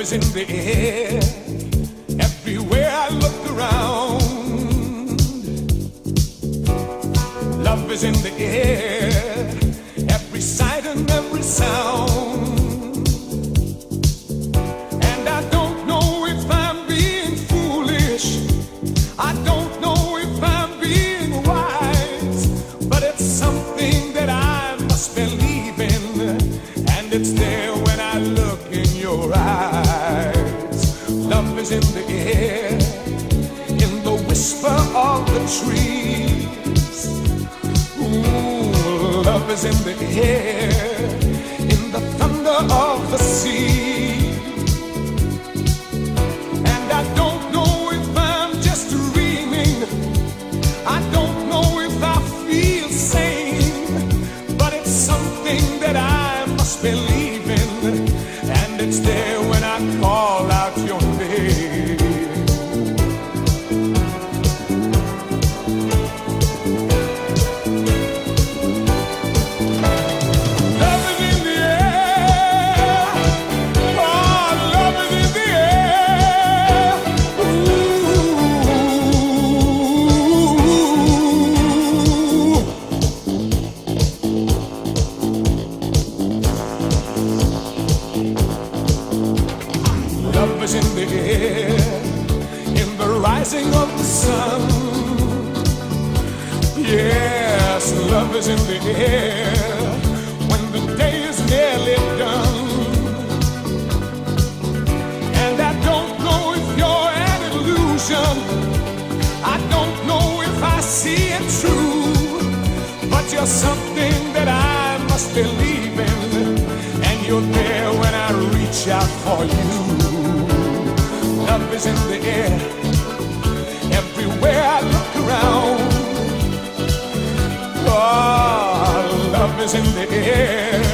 is in the air. Everywhere I look around, love is in the air. Every sight and every sound. And I don't know if I'm being foolish, I don't know if I'm being wise, but it's something that I must believe in, and it's there when I look in your eyes. Love is in the air, in the whisper of the trees. Ooh, love is in the air, in the thunder of the sea. And I don't know if I'm just dreaming, I don't know if I feel sane, but it's something that I must believe in, and it's there when I call out your name. Love is in the air. Oh, love is in the air. Love is in the air, in the rising of the sun. Yes, love is in the air, when the day is nearly done. And I don't know if you're an illusion, I don't know if I see it true, but you're something that I must believe in, and you're there when I reach out for you. Love is in the air, everywhere I look around. Oh, love is in the air.